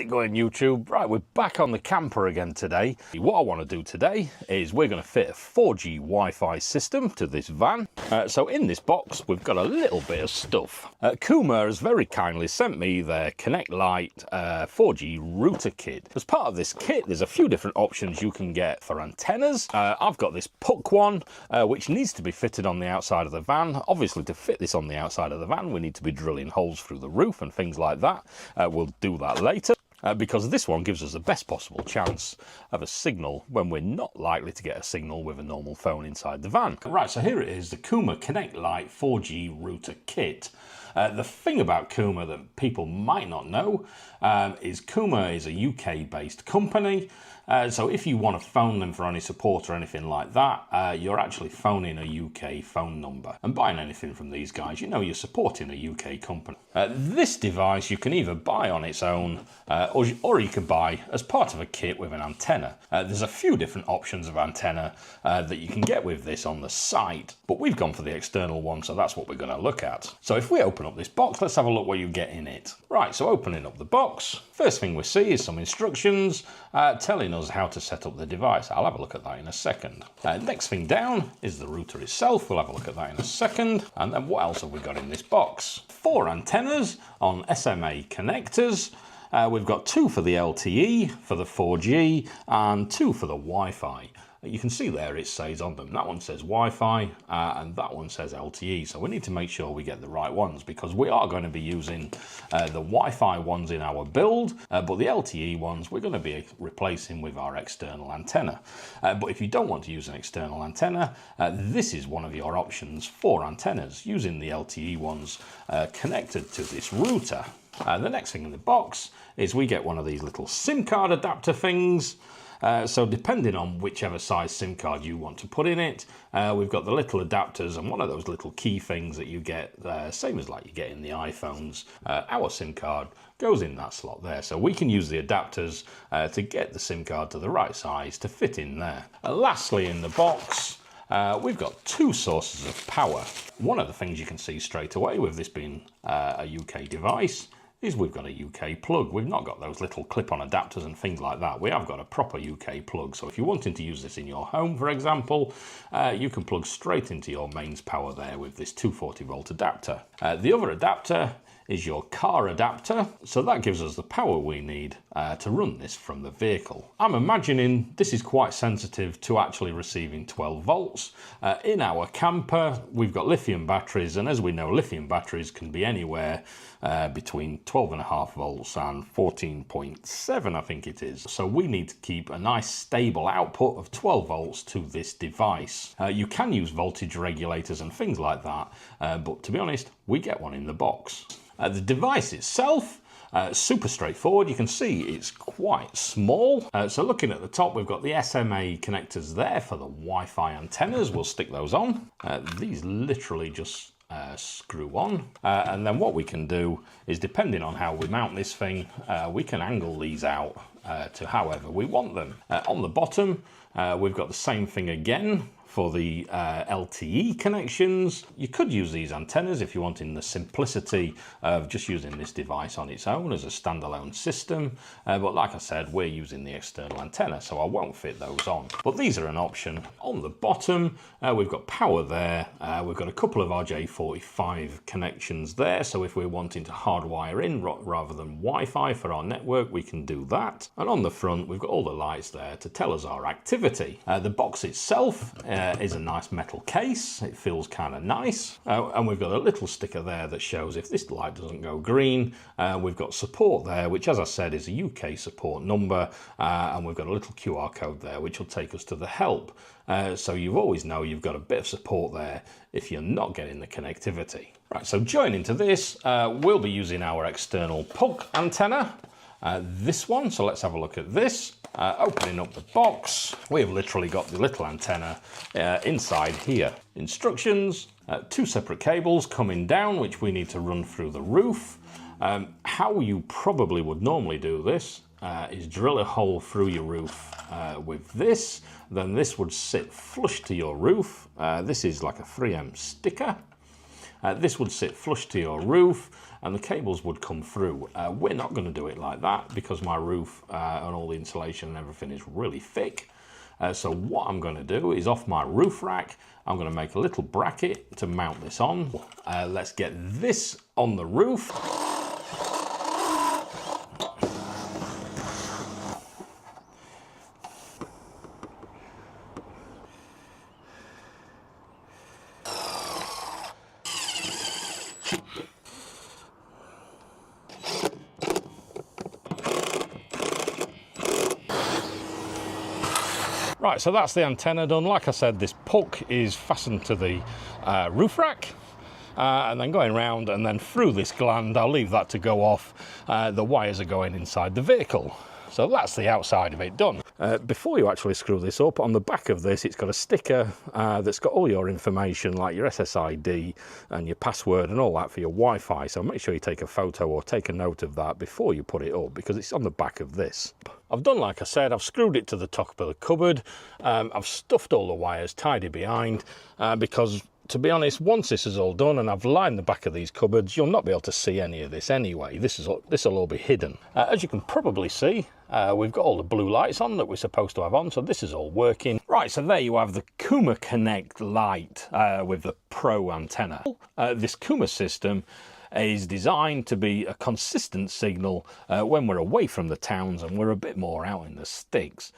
it going, YouTube? Right, we're back on the camper again today. What I want to do today is we're going to fit a 4G Wi-Fi system to this van. So in this box, we've got a little bit of stuff. KUMA has very kindly sent me their Connect LiTE 4G router kit. As part of this kit, there's a few different options you can get for antennas. I've got this puck one, which needs to be fitted on the outside of the van. Obviously, to fit this on the outside of the van, we need to be drilling holes through the roof and things like that. We'll do that later. Because this one gives us the best possible chance of a signal when we're not likely to get a signal with a normal phone inside the van. Right, so here it is, the KUMA CONNECT LiTE 4G router kit. The thing about KUMA that people might not know is KUMA is a UK-based company. So if you want to phone them for any support or anything like that, you're actually phoning a UK phone number. And buying anything from these guys, you know you're supporting a UK company. This device you can either buy on its own or you can buy as part of a kit with an antenna. There's a few different options of antenna that you can get with this on the site, but we've gone for the external one, so that's what we're going to look at. So if we open up this box, let's have a look what you get in it. Right, so opening up the box, first thing we see is some instructions telling us how to set up the device. I'll have a look at that in a second. Next thing down is the router itself. We'll have a look at that in a second. And then what else have we got in this box? 4 antennas on SMA connectors. We've got 2 for the LTE, for the 4G, and 2 for the Wi-Fi. You can see there it says on them, that one says Wi-Fi and that one says LTE. So we need to make sure we get the right ones because we are going to be using the Wi-Fi ones in our build, but the LTE ones we're going to be replacing with our external antenna. But if you don't want to use an external antenna, this is one of your options for antennas, using the LTE ones connected to this router. The next thing in the box is we get one of these little SIM card adapter things. So depending on whichever size SIM card you want to put in it, we've got the little adapters and one of those little key things that you get, same as like you get in the iPhones. Our SIM card goes in that slot there. So we can use the adapters to get the SIM card to the right size to fit in there. Lastly in the box, we've got 2 sources of power. One of the things you can see straight away with this being a UK device is we've got a UK plug. We've not got those little clip-on adapters and things like that. We have got a proper UK plug. So if you're wanting to use this in your home, for example, you can plug straight into your mains power there with this 240 volt adapter. The other adapter is your car adapter. So that gives us the power we need to run this from the vehicle. I'm imagining this is quite sensitive to actually receiving 12 volts. In our camper, we've got lithium batteries, and as we know, lithium batteries can be anywhere between 12.5 volts and 14.7, I think it is. So we need to keep a nice stable output of 12 volts to this device. You can use voltage regulators and things like that, but to be honest, we get one in the box. The device itself, super straightforward. You can see it's quite small. So looking at the top, we've got the SMA connectors there for the Wi-Fi antennas. We'll stick those on. These literally just screw on. And then what we can do is, depending on how we mount this thing, we can angle these out to however we want them. On the bottom, we've got the same thing again for the LTE connections. You could use these antennas if you want, in the simplicity of just using this device on its own as a standalone system. But like I said, we're using the external antenna, so I won't fit those on. But these are an option. On the bottom, we've got power there. We've got a couple of RJ45 connections there. So if we're wanting to hardwire in rather than Wi-Fi for our network, we can do that. And on the front, we've got all the lights there to tell us our activity. The box itself is a nice metal case. It feels kind of nice. And we've got a little sticker there that shows if this light doesn't go green. We've got support there, which, as I said, is a UK support number. And we've got a little QR code there, which will take us to the help. So you always know you've got a bit of support there if you're not getting the connectivity. Right, so joining to this, we'll be using our external puck antenna. This one, so let's have a look at this. Opening up the box, we've literally got the little antenna inside here. Instructions, 2 separate cables coming down, which we need to run through the roof. How you probably would normally do this is drill a hole through your roof with this. Then this would sit flush to your roof. This is like a 3M sticker. This would sit flush to your roof and the cables would come through. We're not going to do it like that because my roof and all the insulation and everything is really thick. So what I'm going to do is off my roof rack, I'm going to make a little bracket to mount this on. Let's get this on the roof. Right, so that's the antenna done. Like I said, this puck is fastened to the roof rack. And then going round and then through this gland, I'll leave that to go off. The wires are going inside the vehicle. So that's the outside of it done. Before you actually screw this up, on the back of this, it's got a sticker that's got all your information, like your SSID and your password and all that for your Wi-Fi. So make sure you take a photo or take a note of that before you put it up, because it's on the back of this. I've done like I said, I've screwed it to the top of the cupboard. I've stuffed all the wires tidy behind because, to be honest, once this is all done and I've lined the back of these cupboards, you'll not be able to see any of this anyway. This will all be hidden. As you can probably see, we've got all the blue lights on that we're supposed to have on, so this is all working. Right, so there you have the KUMA CONNECT LiTE with the Pro antenna. This KUMA system is designed to be a consistent signal when we're away from the towns and we're a bit more out in the sticks.